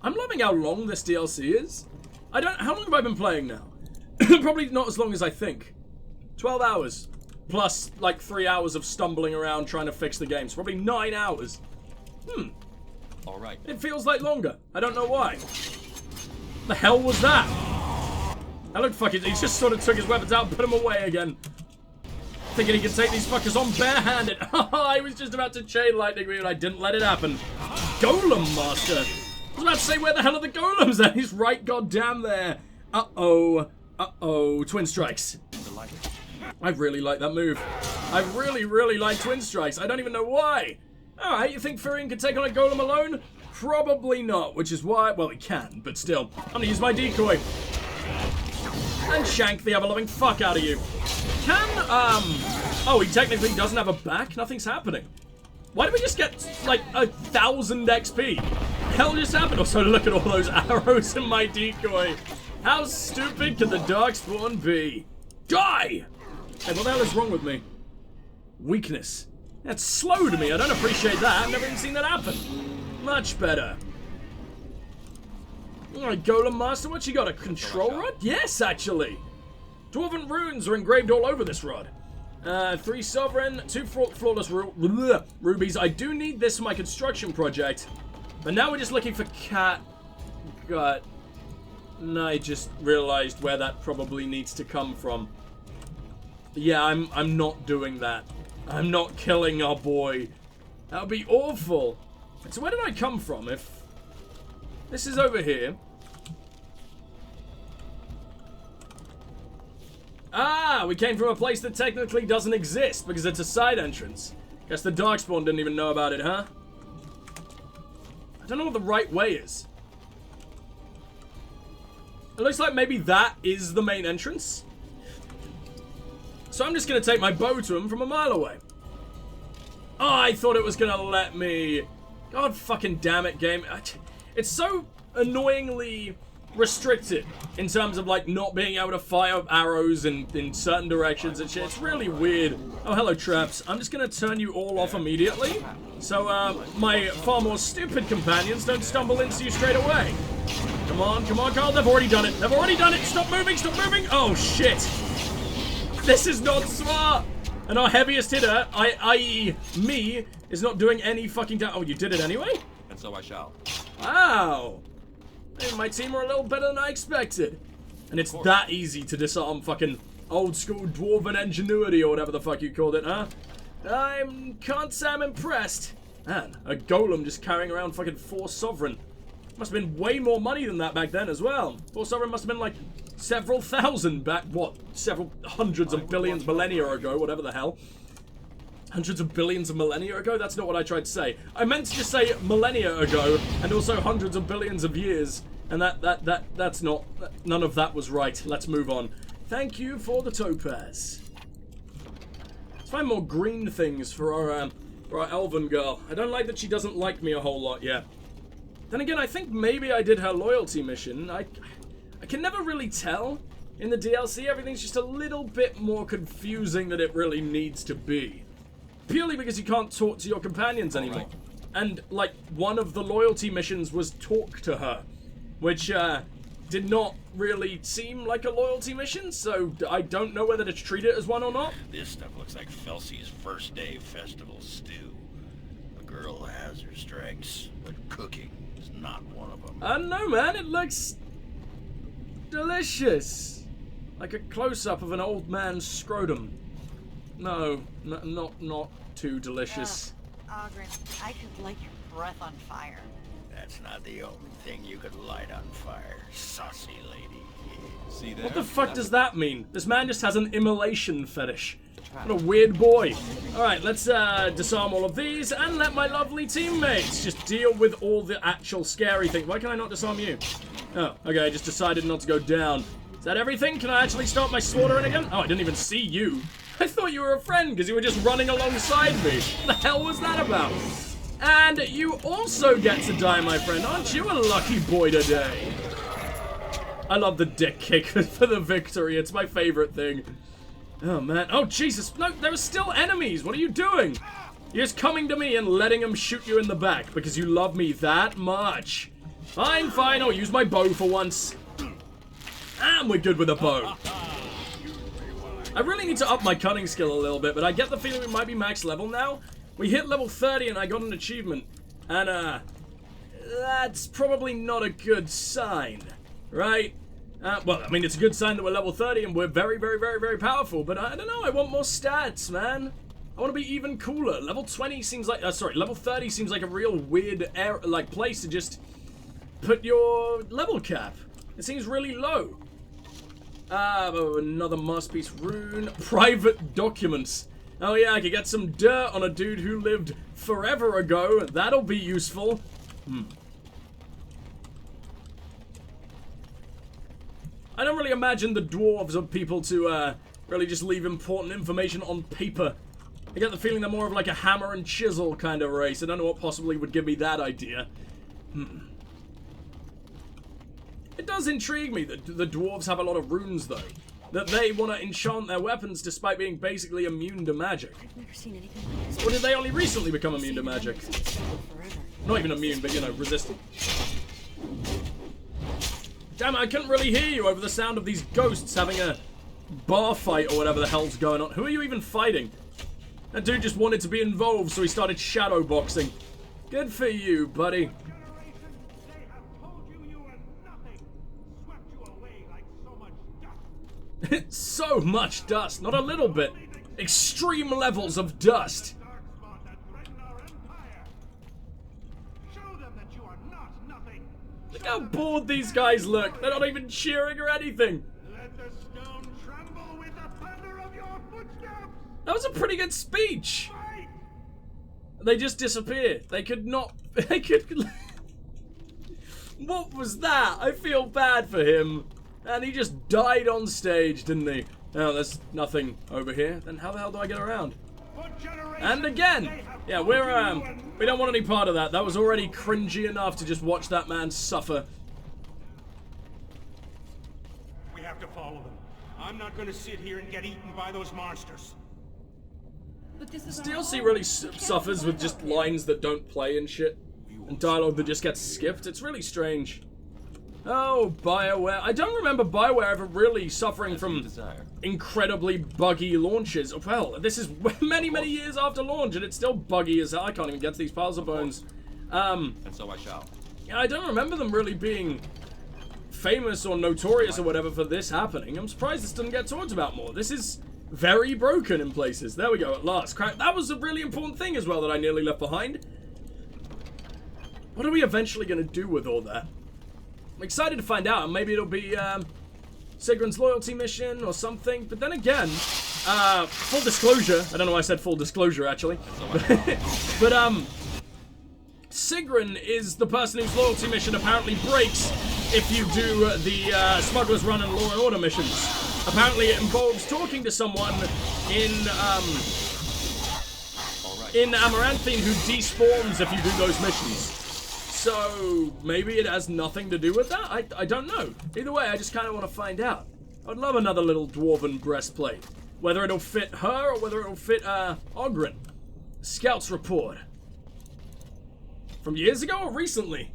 I'm loving how long this DLC is. How long have I been playing now? Probably not as long as I think. 12 hours. Plus, like, 3 hours of stumbling around trying to fix the game. So probably 9 hours. All right. It feels like longer. I don't know why. The hell was that? That looked fucking... He just sort of took his weapons out and put them away again. Thinking he could take these fuckers on barehanded. I was just about to chain lightning me and I didn't let it happen. Golem Master. I was about to say, where the hell are the golems at? He's right goddamn there. Uh-oh. Uh-oh. Twin strikes. I really like that move. I really, really like twin strikes. I don't even know why. Alright, you think Furion could take on a golem alone? Probably not, which is why... Well, he can, but still. I'm gonna use my decoy. And shank the ever-loving fuck out of you. Oh, he technically doesn't have a back? Nothing's happening. Why did we just get, like, 1000 XP? Hell just happened? Also, look at all those arrows in my decoy. How stupid can the Darkspawn be? Die! Hey, what the hell is wrong with me? Weakness. That's slow to me. I don't appreciate that. I've never even seen that happen. Much better. Alright, Golem Master, what you got? A control rod? Yes, actually. Dwarven runes are engraved all over this rod. 3 sovereign, 2 flawless rubies. I do need this for my construction project. But now we're just looking for cat gut. And I just realized where that probably needs to come from. Yeah, I'm not doing that. I'm not killing our boy. That would be awful. So where did I come from? If this is over here. Ah, we came from a place that technically doesn't exist because it's a side entrance. Guess the Darkspawn didn't even know about it, huh? I don't know what the right way is. It looks like maybe that is the main entrance. So I'm just going to take my bow to him from a mile away. Oh, I thought it was going to let me... God fucking damn it, game. It's so annoyingly restricted in terms of, like, not being able to fire arrows in certain directions and shit. It's really weird. Oh, hello, traps. I'm just going to turn you all off immediately. So, my far more stupid companions don't stumble into you straight away. Come on, Carl. They've already done it. They've already done it. Stop moving. Oh, shit. This is not smart. And our heaviest hitter, i.e. me, is not doing any fucking damage. Oh, you did it anyway? And so I shall. Wow. Hey, my team are a little better than I expected. And it's that easy to disarm fucking old school dwarven ingenuity or whatever the fuck you called it, huh? Can't say I'm impressed. Man, a golem just carrying around fucking 4 sovereign. Must have been way more money than that back then as well. 4 sovereign must have been like several thousand back, what? Several hundreds of billions millennia ago, whatever the hell. Hundreds of billions of millennia ago? That's not what I tried to say. I meant to just say millennia ago, and also hundreds of billions of years. And that's not, none of that was right. Let's move on. Thank you for the topaz. Let's find more green things for our elven girl. I don't like that she doesn't like me a whole lot yet. Then again, I think maybe I did her loyalty mission. I can never really tell. In the DLC, everything's just a little bit more confusing than it really needs to be. Purely because you can't talk to your companions anymore. And, like, one of the loyalty missions was talk to her. Which, did not really seem like a loyalty mission, so I don't know whether to treat it as one or not. This stuff looks like Felsey's first day festival stew. A girl has her strengths, but cooking is not one of them. I don't know, man. It looks delicious. Like a close-up of an old man's scrotum. No, not too delicious. Ogren, I could light your breath on fire. That's not the only thing you could light on fire, saucy lady. See there? What the fuck does that mean? This man just has an immolation fetish. What a weird boy. Alright, let's disarm all of these and let my lovely teammates just deal with all the actual scary things. Why can I not disarm you? Oh, okay, I just decided not to go down. Is that everything? Can I actually start my slaughtering again? Oh, I didn't even see you. I thought you were a friend because you were just running alongside me. What the hell was that about? And you also get to die, my friend. Aren't you a lucky boy today? I love the dick kick for the victory. It's my favorite thing. Oh, man. Oh, Jesus. No, there are still enemies. What are you doing? You're just coming to me and letting them shoot you in the back because you love me that much. Fine, fine, I'll use my bow for once. And we're good with a bow. I really need to up my cunning skill a little bit, but I get the feeling we might be max level now. We hit level 30 and I got an achievement. And, that's probably not a good sign, right? Well, I mean, it's a good sign that we're level 30 and we're very, very, very, very powerful, but I don't know, I want more stats, man. I want to be even cooler. Level 20 seems like, level 30 seems like a real weird, place to just put your level cap. It seems really low. Another masterpiece rune. Private documents. Oh yeah, I could get some dirt on a dude who lived forever ago. That'll be useful. I don't really imagine the dwarves are people to really just leave important information on paper. I get the feeling they're more of like a hammer and chisel kind of race. I don't know what possibly would give me that idea. It does intrigue me that the dwarves have a lot of runes, though. That they want to enchant their weapons despite being basically immune to magic. I've never seen anything like this. Or did they only recently become immune to magic? Not even immune, but, you know, resistant. Damn it, I couldn't really hear you over the sound of these ghosts having a bar fight or whatever the hell's going on. Who are you even fighting? That dude just wanted to be involved, so he started shadow boxing. Good for you, buddy. It's so much dust, not a little bit. Extreme levels of dust. Look how bored these guys look. They're not even cheering or anything. That was a pretty good speech. They just disappeared. They could not... They could... What was that? I feel bad for him. And he just died on stage, didn't he? Oh, there's nothing over here. Then how the hell do I get around? And again! Yeah, we don't want any part of that. That was already cringy enough to just watch that man suffer. We have to follow them. I'm not going to sit here and get eaten by those monsters. This DLC really suffers with just lines that don't play and shit. And dialogue that just gets skipped. It's really strange. Oh, Bioware. I don't remember Bioware ever really suffering from incredibly buggy launches. Well, this is many, many years after launch, and it's still buggy as hell. I can't even get to these piles of bones. And so I shall. Yeah, I don't remember them really being famous or notorious or whatever for this happening. I'm surprised this doesn't get talked about more. This is very broken in places. There we go, at last. That was a really important thing as well that I nearly left behind. What are we eventually going to do with all that? I'm excited to find out. Maybe it'll be Sigrun's loyalty mission or something. But then again, full disclosure. I don't know why I said full disclosure, actually. But Sigrun is the person whose loyalty mission apparently breaks if you do the Smuggler's Run and Law and Order missions. Apparently it involves talking to someone in Amaranthine who despawns if you do those missions. So, maybe it has nothing to do with that? I don't know. Either way, I just kind of want to find out. I'd love another little dwarven breastplate. Whether it'll fit her or whether it'll fit, Ogren. Scout's report. From years ago or recently?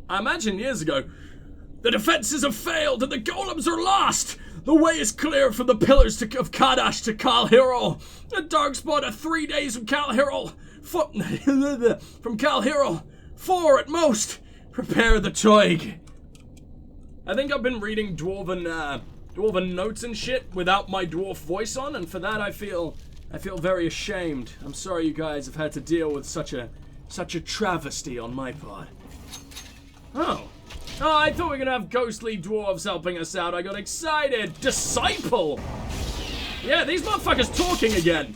I imagine years ago. The defenses have failed and the golems are lost! The way is clear from the pillars of Kadash to Kal Hirol. The Darkspawn are 3 days from Kal Hirol. From Kal Hirol. 4 at most. Prepare the toig. I think I've been reading dwarven notes and shit without my dwarf voice on, and for that I feel very ashamed. I'm sorry you guys have had to deal with such a travesty on my part. Oh, I thought we were gonna have ghostly dwarves helping us out. I got excited. Disciple. Yeah, these motherfuckers talking again.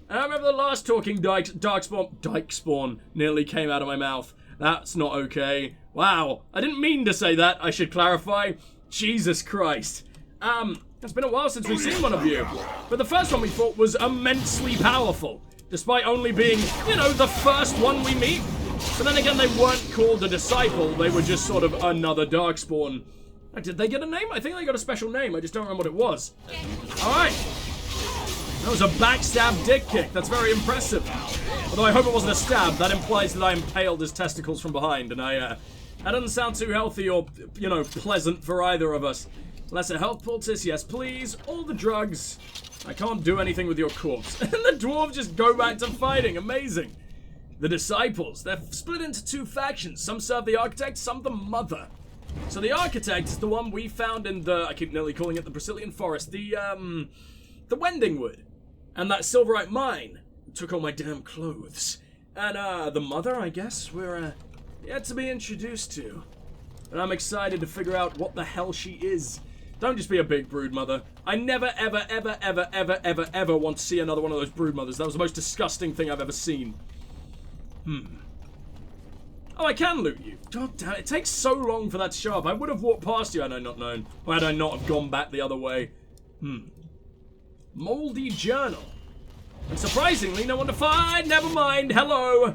I remember the last talking Darkspawn nearly came out of my mouth. That's not okay. Wow, I didn't mean to say that, I should clarify. Jesus Christ. It's been a while since we've seen one of you. But the first one we fought was immensely powerful. Despite only being, you know, the first one we meet. But then again, they weren't called a disciple. They were just sort of another Darkspawn. Did they get a name? I think they got a special name. I just don't remember what it was. Alright. That was a backstab dick kick. That's very impressive. Although I hope it wasn't a stab. That implies that I impaled his testicles from behind and I That doesn't sound too healthy or, you know, pleasant for either of us. Lesser health poultice, yes please. All the drugs. I can't do anything with your corpse. And the dwarves just go back to fighting. Amazing. The disciples, they're split into two factions. Some serve the architect, some the mother. So the architect is the one we found in the, I keep nearly calling it the Brazilian forest, the Wending Wood. And that silverite mine took all my damn clothes. And the mother, I guess, we're yet to be introduced to. And I'm excited to figure out what the hell she is. Don't just be a big brood mother. I never, ever, ever, ever, ever, ever, ever want to see another one of those brood mothers. That was the most disgusting thing I've ever seen. Oh, I can loot you. God damn it. It takes so long for that to show up. I would have walked past you had I not known. Or had I not have gone back the other way. Moldy journal. And surprisingly, no one to find. Never mind. Hello.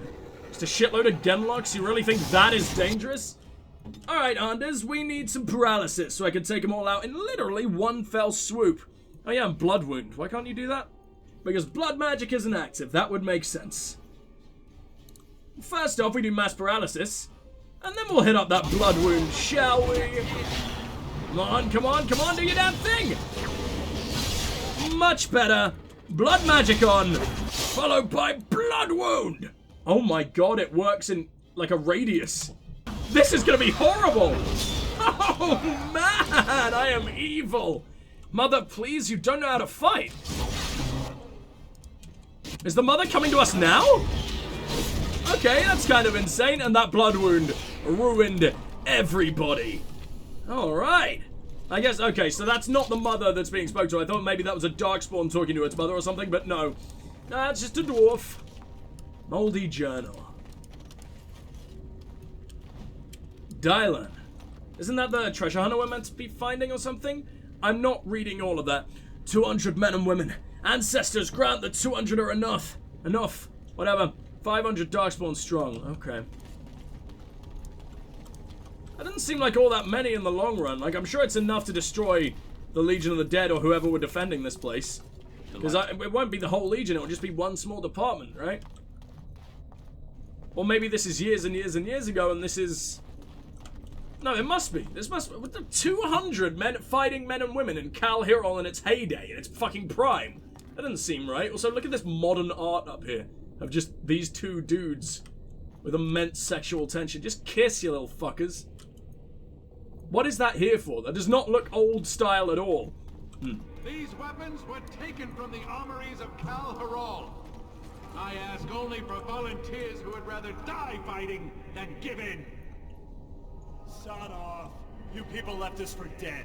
Just a shitload of genlocks. You really think that is dangerous? Alright, Anders. We need some paralysis so I can take them all out in literally one fell swoop. Oh yeah, and blood wound. Why can't you do that? Because blood magic isn't active. That would make sense. First off, we do mass paralysis. And then we'll hit up that blood wound, shall we? Come on, come on, come on, do your damn thing! Much better. Blood magic on, followed by blood wound. Oh my god, it works in like a radius. This is gonna be horrible. Oh man, I am evil. Mother, please, you don't know how to fight. Is the mother coming to us now? Okay, that's kind of insane. And that blood wound ruined everybody. Alright. I guess, okay, so that's not the mother that's being spoken to. I thought maybe that was a Darkspawn talking to its mother or something, but no. That's just a dwarf. Moldy journal. Dylan. Isn't that the treasure hunter we're meant to be finding or something? I'm not reading all of that. 200 men and women. Ancestors grant that 200 are enough. Enough. Whatever. 500 Darkspawn strong. Okay. That doesn't seem like all that many in the long run. Like, I'm sure it's enough to destroy the Legion of the Dead or whoever were defending this place. Because it won't be the whole Legion, it will just be one small department, right? Or maybe this is years and years and years ago and this is... No, it must be. This must be. 200 men fighting men and women in Cal Hirol in its heyday, in its fucking prime. That doesn't seem right. Also, look at this modern art up here. Of just these two dudes with immense sexual tension. Just kiss, you little fuckers. What is that here for? That does not look old style at all. These weapons were taken from the armories of Cal Hirol. I ask only for volunteers who would rather die fighting than give in. Sod off. You people left us for dead.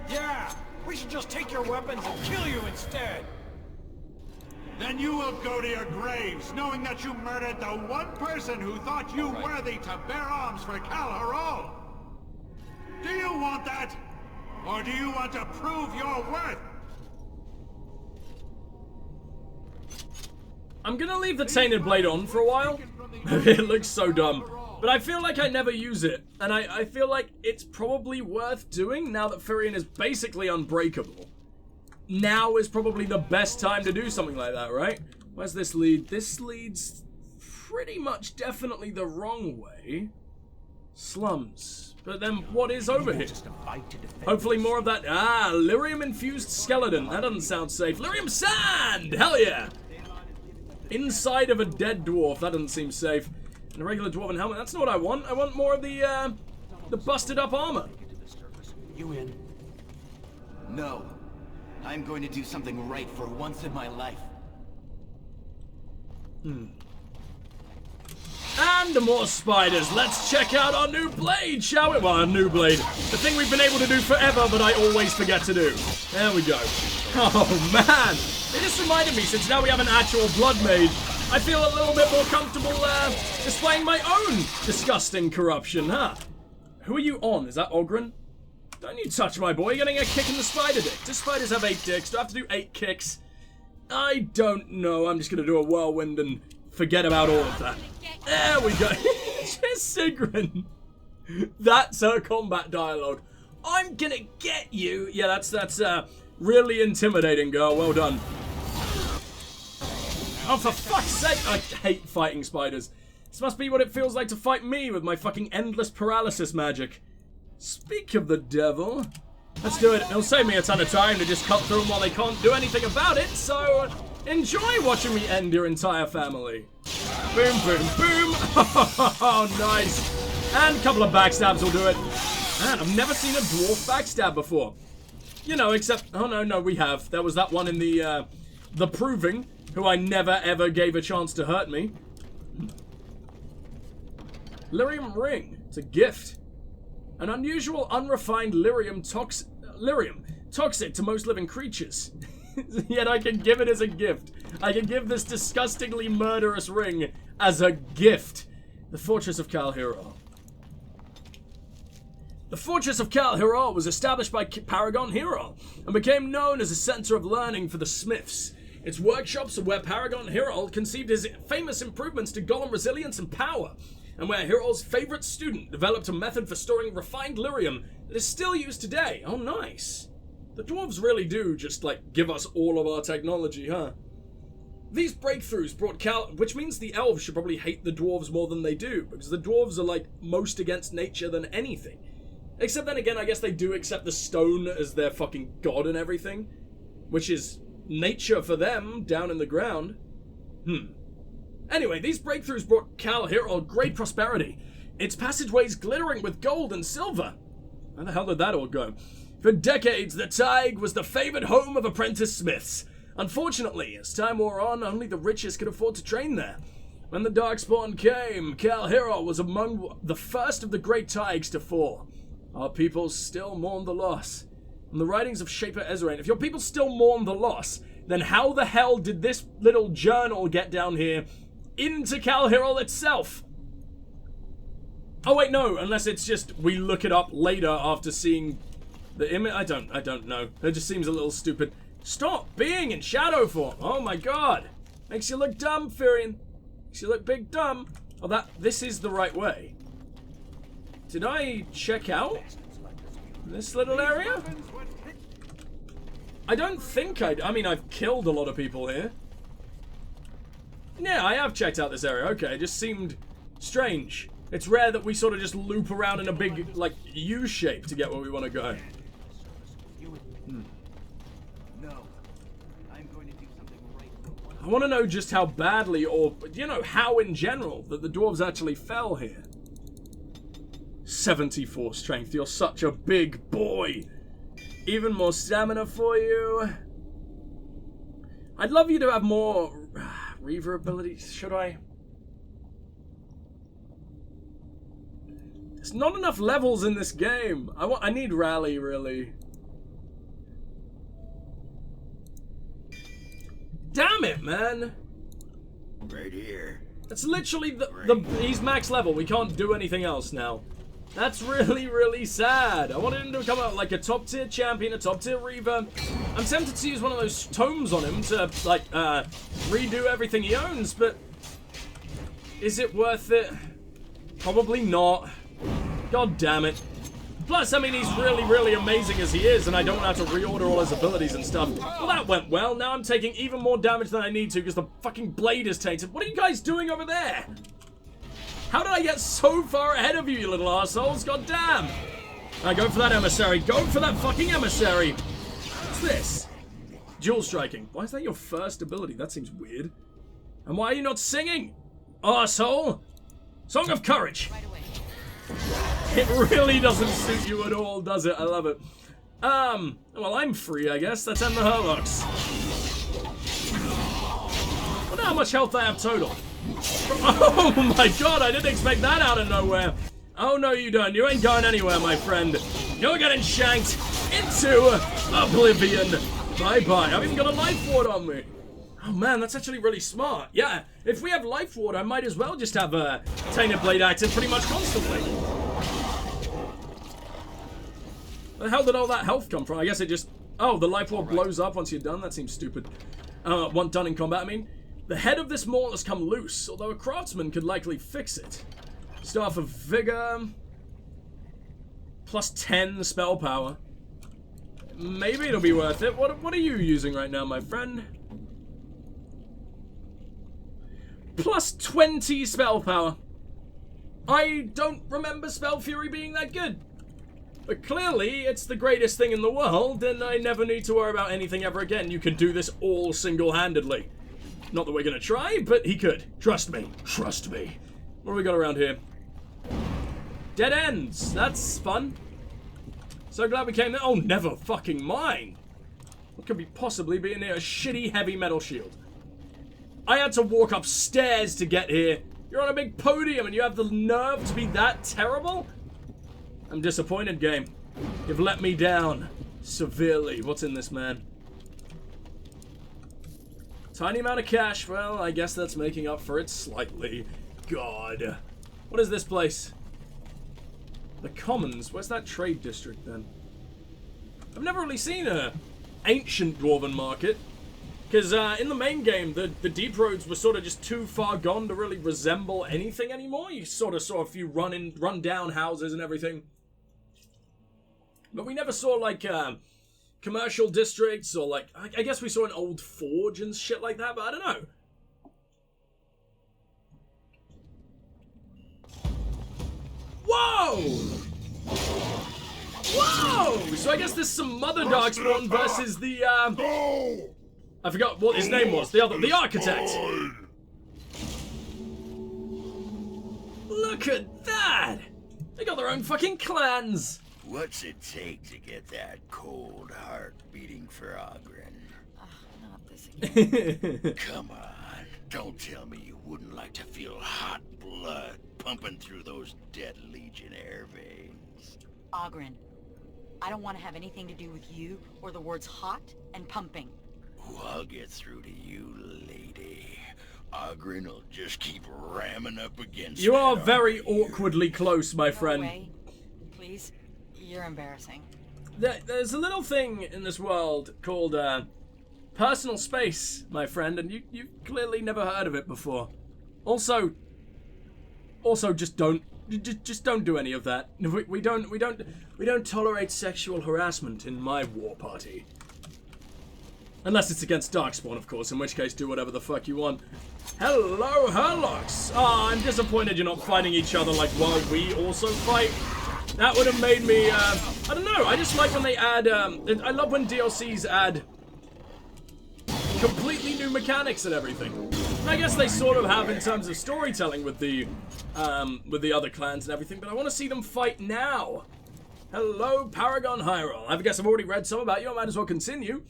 Yeah, we should just take your weapons and kill you instead. Then you will go to your graves, knowing that you murdered the one person who thought you worthy to bear arms for Cal Hirol. Do you want that? Or do you want to prove your worth? I'm gonna leave the Tainted Blade on for a while. It looks so dumb. But I feel like I never use it. And I feel like it's probably worth doing now that Firion is basically unbreakable. Now is probably the best time to do something like that, right? Where's this lead? This leads pretty much definitely the wrong way. Slums. But then what is over here? Hopefully more of that. Ah, lyrium-infused skeleton. That doesn't sound safe. Lyrium sand! Hell yeah! Inside of a dead dwarf. That doesn't seem safe. And a regular dwarven helmet. That's not what I want. I want more of the busted up armor. You in? No. I'm going to do something right for once in my life. And more spiders. Let's check out our new blade, shall we? Well, our new blade. The thing we've been able to do forever, but I always forget to do. There we go. Oh, man. It just reminded me, since now we have an actual blood mage, I feel a little bit more comfortable displaying my own disgusting corruption, huh? Who are you on? Is that Ogren? Don't you touch my boy. You're getting a kick in the spider dick. Do spiders have 8 dicks? Do I have to do 8 kicks? I don't know. I'm just going to do a whirlwind and forget about all of that. There we go. Just Sigrun. That's her combat dialogue. I'm going to get you. Yeah, that's really intimidating, girl. Well done. Oh, for fuck's sake. I hate fighting spiders. This must be what it feels like to fight me with my fucking endless paralysis magic. Speak of the devil. Let's do it. It'll save me a ton of time to just cut through them while they can't do anything about it, so enjoy watching me end your entire family. Boom, boom, boom. Oh, nice. And a couple of backstabs will do it. Man, I've never seen a dwarf backstab before. You know, except... Oh, no, we have. There was that one in the Proving, who I never, ever gave a chance to hurt me. Lyrium Ring. It's a gift. An unusual, unrefined lyrium toxic to most living creatures. Yet I can give it as a gift. I can give this disgustingly murderous ring as a gift. The Fortress of Kal Hiro. The Fortress of Kal Hiro was established by Paragon Hiro and became known as a center of learning for the smiths. Its workshops are where Paragon Hiro conceived his famous improvements to golem resilience and power, and where Hiro's favorite student developed a method for storing refined lyrium that is still used today. Oh, nice. The dwarves really do just, like, give us all of our technology, huh? These breakthroughs brought which means the elves should probably hate the dwarves more than they do, because the dwarves are, like, most against nature than anything. Except then again, I guess they do accept the stone as their fucking god and everything, which is nature for them, down in the ground. Anyway, these breakthroughs brought Kal Hiro great prosperity, its passageways glittering with gold and silver. How the hell did that all go? For decades, the Taig was the favored home of apprentice smiths. Unfortunately, as time wore on, only the richest could afford to train there. When the Darkspawn came, Kal Hiro was among the first of the great Taigs to fall. Our people still mourn the loss. From the writings of Shaper Ezrain, if your people still mourn the loss, then how the hell did this little journal get down here into Kal Hiro itself? Oh wait, no, unless it's just we look it up later after seeing the image. I don't know. It just seems a little stupid. Stop being in shadow form. Oh my god. Makes you look dumb, Furion. Makes you look big dumb. Oh, this is the right way. Did I check out this little area? I don't think I mean, I've killed a lot of people here. Yeah, I have checked out this area. Okay, it just seemed strange. It's rare that we sort of just loop around in a big, like, U shape to get where we want to go. I want to know just how badly, or, you know, how in general, that the dwarves actually fell here. 74 strength. You're such a big boy. Even more stamina for you. I'd love you to have more Reaver abilities. Should I? There's not enough levels in this game. I need Rally, really. Damn it, man. Right here. That's literally he's max level. We can't do anything else now. That's really, really sad. I wanted him to become like a top tier champion, a top tier Reaver. I'm tempted to use one of those tomes on him to, like, redo everything he owns, but is it worth it? Probably not. God damn it. Plus, I mean, he's really, really amazing as he is, and I don't have to reorder all his abilities and stuff. Well, that went well. Now I'm taking even more damage than I need to because the fucking blade is tainted. What are you guys doing over there? How did I get so far ahead of you, you little assholes? God damn. Alright, go for that emissary. Go for that fucking emissary. What's this? Dual striking. Why is that your first ability? That seems weird. And why are you not singing? Arsehole? Song of Courage. Right away. It really doesn't suit you at all, does it? I love it. Well, I'm free, I guess. Let's end the Herlocks. I wonder how much health I have total. Oh my god, I didn't expect that out of nowhere. Oh no, you don't. You ain't going anywhere, my friend. You're getting shanked into oblivion. Bye-bye. I've even got a life ward on me. Oh man, that's actually really smart. Yeah, if we have life ward, I might as well just have a Tainted Blade active pretty much constantly. Where the hell did all that health come from? I guess it just... Oh, the life ward blows up once you're done? That seems stupid. Once done in combat, I mean. The head of this maul has come loose, although a craftsman could likely fix it. Staff of Vigor. Plus 10 spell power. Maybe it'll be worth it. What are you using right now, my friend? Plus 20 spell power. I don't remember Spell Fury being that good. But clearly, it's the greatest thing in the world, and I never need to worry about anything ever again. You can do this all single-handedly. Not that we're gonna try, but he could. Trust me. Trust me. What do we got around here? Dead ends. That's fun. So glad we came there. Oh, never fucking mind. What could be possibly be near a shitty heavy metal shield? I had to walk upstairs to get here. You're on a big podium and you have the nerve to be that terrible? I'm disappointed, game. You've let me down. Severely. What's in this, man? Tiny amount of cash. Well, I guess that's making up for it slightly. God. What is this place? The Commons. Where's that trade district, then? I've never really seen a ancient dwarven market. Because in the main game, the deep roads were sort of just too far gone to really resemble anything anymore. You sort of saw a few run down houses and everything. But we never saw, like, commercial districts or, like, I guess we saw an old forge and shit like that, but I don't know. Whoa! Whoa! So I guess there's some Mother Darkspawn versus the, I forgot what his name was. The Architect. Look at that! They got their own fucking clans. What's it take to get that cold heart beating for Ogren? Not this again. Come on, don't tell me you wouldn't like to feel hot blood pumping through those dead Legionnaire veins. Ogren, I don't want to have anything to do with you or the words hot and pumping. Oh, I'll get through to you, lady. Ogren will just keep ramming up against You are that very army. awkwardly close, my Go friend. away, please. You're embarrassing. There's a little thing in this world called personal space, my friend, and you've clearly never heard of it before. Also, just don't do any of that. We don't tolerate sexual harassment in my war party. Unless it's against Darkspawn, of course, in which case do whatever the fuck you want. Hello, Herlocks! Ah, I'm disappointed you're not fighting each other like while we also fight. That would have made me, I don't know, I just like when they add, I love when DLCs add completely new mechanics and everything. And I guess they sort of have in terms of storytelling with the other clans and everything, but I want to see them fight now. Hello, Paragon Hyrule. I guess I've already read some about you, I might as well continue.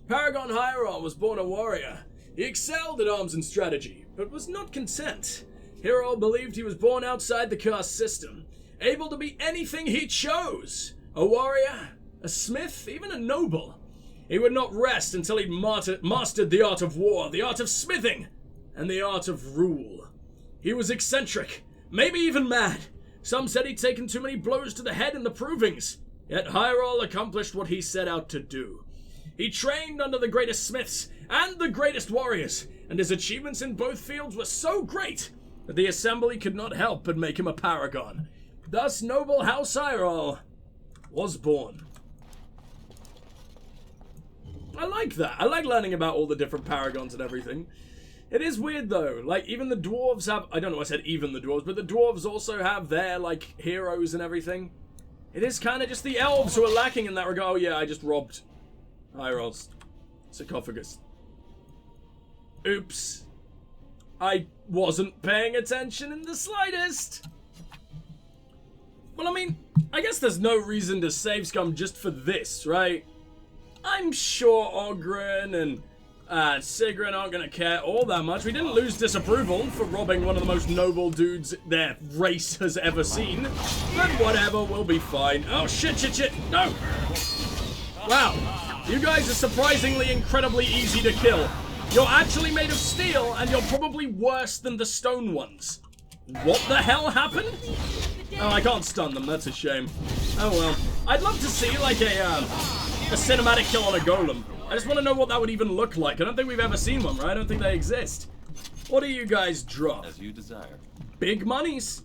Paragon Hyrule was born a warrior. He excelled at arms and strategy, but was not content. Hyrule believed he was born outside the caste system, able to be anything he chose. A warrior, a smith, even a noble. He would not rest until he'd mastered the art of war, the art of smithing, and the art of rule. He was eccentric, maybe even mad. Some said he'd taken too many blows to the head in the provings. Yet Hyrule accomplished what he set out to do. He trained under the greatest smiths and the greatest warriors, and his achievements in both fields were so great that the assembly could not help but make him a paragon. Thus, noble House Hyrule was born. I like that. I like learning about all the different paragons and everything. It is weird, though. Like, even the dwarves have... I don't know why I said even the dwarves, but the dwarves also have their, like, heroes and everything. It is kind of just the elves who are lacking in that regard. Oh, yeah, I just robbed Hyrule's sarcophagus. Oops. I wasn't paying attention in the slightest. Well, I mean, I guess there's no reason to save scum just for this, right? I'm sure Ogren and Sigrun aren't going to care all that much. We didn't lose disapproval for robbing one of the most noble dudes their race has ever seen. But whatever, we'll be fine. Oh, shit. No! Wow. You guys are surprisingly incredibly easy to kill. You're actually made of steel, and you're probably worse than the stone ones. What the hell happened? Oh, I can't stun them. That's a shame. Oh, well. I'd love to see, like, a cinematic kill on a golem. I just want to know what that would even look like. I don't think we've ever seen one, right? I don't think they exist. What do you guys drop? As you desire. Big monies.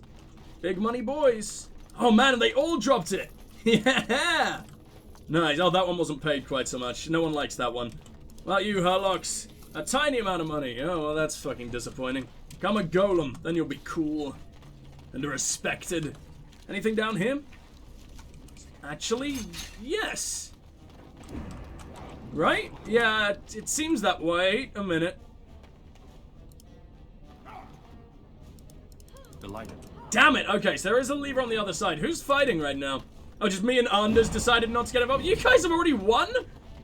Big money boys. Oh, man, they all dropped it. Yeah. Nice. Oh, that one wasn't paid quite so much. No one likes that one. Well, you, Herlocks. A tiny amount of money. Oh, well, that's fucking disappointing. Become a golem, then you'll be cool. and respected. Anything down here? Actually, yes. Right? Yeah, it seems that way. A minute. Delighted. Damn it! Okay, so there is a lever on the other side. Who's fighting right now? Oh, just me and Anders decided not to get involved. You guys have already won?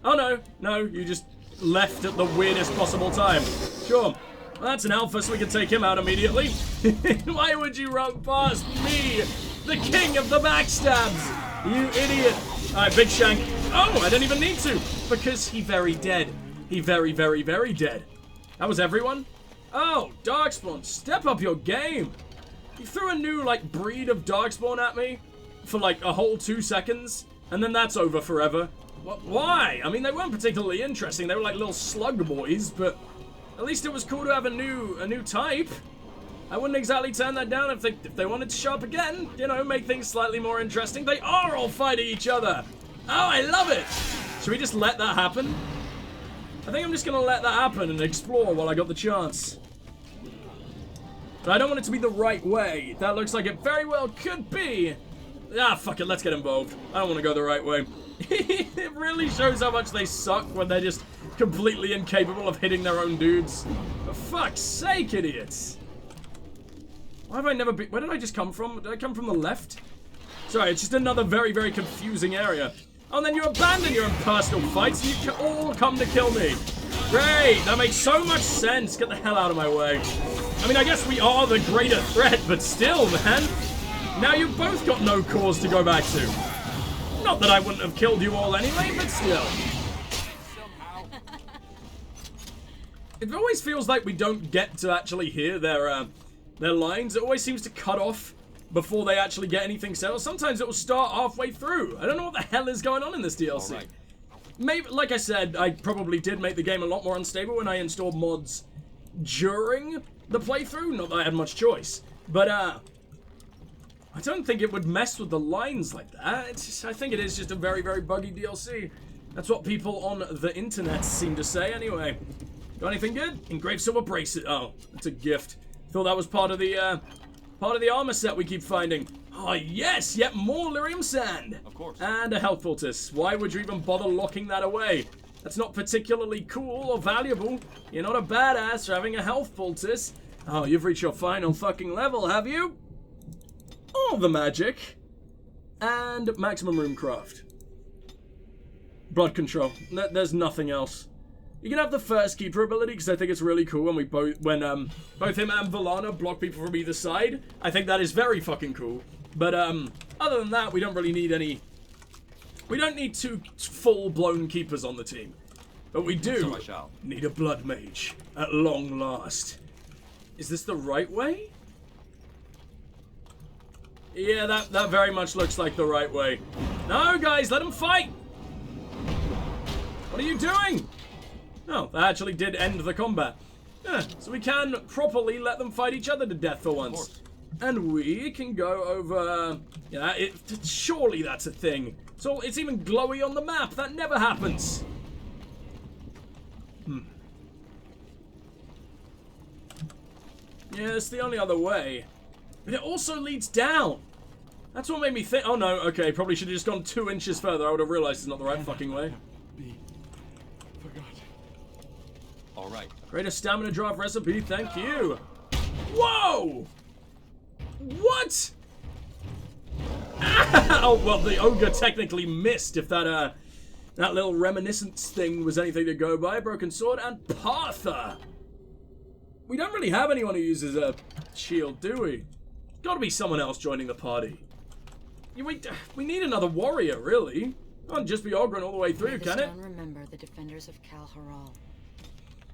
Oh, no. No, you just left at the weirdest possible time. Sure. Well, that's an alpha, so we can take him out immediately. Why would you run past me, the king of the backstabs? You idiot. Alright, big shank. Oh, I don't even need to, because he very dead. He very, very, very dead. That was everyone? Oh, Darkspawn, step up your game. You threw a new, like, breed of Darkspawn at me for, like, a whole 2 seconds, and then that's over forever. Why? I mean, they weren't particularly interesting. They were like little slug boys, but at least it was cool to have a new type. I wouldn't exactly turn that down if they wanted to show up again. You know, make things slightly more interesting. They are all fighting each other. Oh, I love it. Should we just let that happen? I think I'm just gonna let that happen and explore while I got the chance. But I don't want it to be the right way. That looks like it very well could be. Ah, fuck it, let's get involved. I don't want to go the right way. It really shows how much they suck when they're just completely incapable of hitting their own dudes. For fuck's sake, idiots. Why have I never been... Where did I just come from? Did I come from the left? Sorry, it's just another very, very confusing area. Oh, and then you abandon your own personal fights and you all come to kill me. Great, that makes so much sense. Get the hell out of my way. I mean, I guess we are the greater threat, but still, man. Now you've both got no cause to go back to. Not that I wouldn't have killed you all anyway, but still. It always feels like we don't get to actually hear their lines. It always seems to cut off before they actually get anything said. Or sometimes it will start halfway through. I don't know what the hell is going on in this DLC. Right. Maybe, like I said, I probably did make the game a lot more unstable when I installed mods during the playthrough. Not that I had much choice. But, I don't think it would mess with the lines like that. It's just, I think it is just a very, very buggy DLC. That's what people on the internet seem to say anyway. Got anything good? Engraved silver bracelet. Oh, that's a gift. Thought that was part of the armor set we keep finding. Oh yes, yet more lyrium sand. Of course. And a health poultice. Why would you even bother locking that away? That's not particularly cool or valuable. You're not a badass for having a health poultice. Oh, you've reached your final fucking level, have you? All the magic. And maximum room craft. Blood control. There's nothing else. You can have the first keeper ability because I think it's really cool when both him and Valana block people from either side. I think that is very fucking cool. But other than that, we don't really need any. We don't need 2 full-blown keepers on the team. But we do need a blood mage at long last. Is this the right way? Yeah, that very much looks like the right way. No, guys, let them fight! What are you doing? Oh, that actually did end the combat. Yeah, so we can properly let them fight each other to death for once. And we can go over... Yeah, surely that's a thing. So it's even glowy on the map. That never happens. Yeah, it's the only other way. But it also leads down. That's what made me think... Oh, no, okay, probably should have just gone 2 inches further. I would have realized it's not the right fucking way. All right. Greater stamina drop recipe, thank you. Whoa! What? Oh, well, the ogre technically missed if that little reminiscence thing was anything to go by. Broken sword and Partha. We don't really have anyone who uses a shield, do we? Gotta be someone else joining the party. We need another warrior, really. Can't just be Ogren all the way through, can it? Remember the defenders of Kal Haral.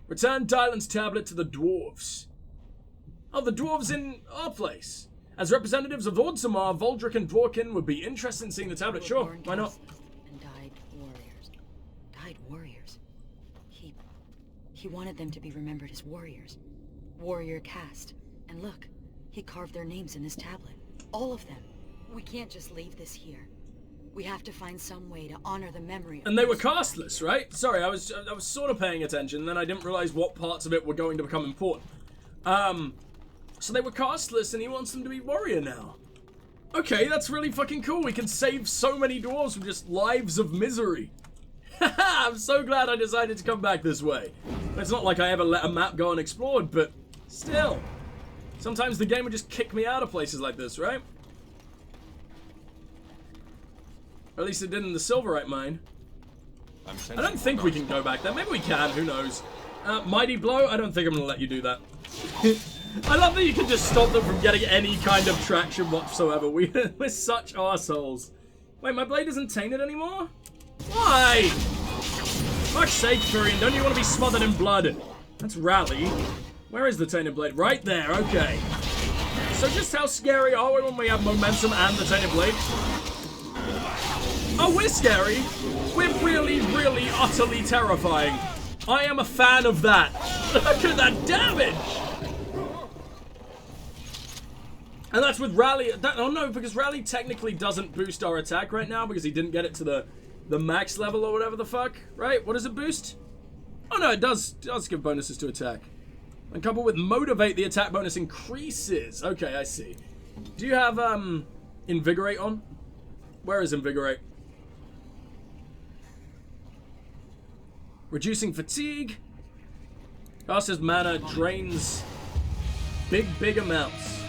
Return Dylan's tablet to the dwarves. Oh, the dwarves in our place. As representatives of Ordzamar, Voldrick and Dworkin would be interested in seeing the tablet. Sure, why not? And died warriors. Died warriors. He wanted them to be remembered as warriors. Warrior caste. And look, he carved their names in his tablet. All of them. We can't just leave this here. We have to find some way to honor the memory of... And they were casteless, right? Sorry, I was sort of paying attention, and then I didn't realize what parts of it were going to become important. So they were castless and he wants them to be warrior now. Okay, that's really fucking cool. We can save so many dwarves from just lives of misery. Haha, I'm so glad I decided to come back this way. It's not like I ever let a map go unexplored, but still. Sometimes the game would just kick me out of places like this, right? Or at least it did in the Silverite mine. I don't think we can go back there. Maybe we can, who knows. Mighty Blow? I don't think I'm gonna let you do that. I love that you can just stop them from getting any kind of traction whatsoever. We're such arseholes. Wait, my blade isn't tainted anymore? Why? Fuck's sake, Furion, don't you want to be smothered in blood? That's Rally. Where is the tainted blade? Right there, okay. So just how scary are we when we have momentum and the tainted blade? Oh, we're scary. We're really, really, utterly terrifying. I am a fan of that. Look at that damage! And that's with Rally. Oh no, because Rally technically doesn't boost our attack right now because he didn't get it to the max level or whatever the fuck, right? What does it boost? Oh no, it does give bonuses to attack. And coupled with Motivate, the attack bonus increases. Okay, I see. Do you have Invigorate on? Where is Invigorate? Reducing fatigue. Caster's mana drains big amounts.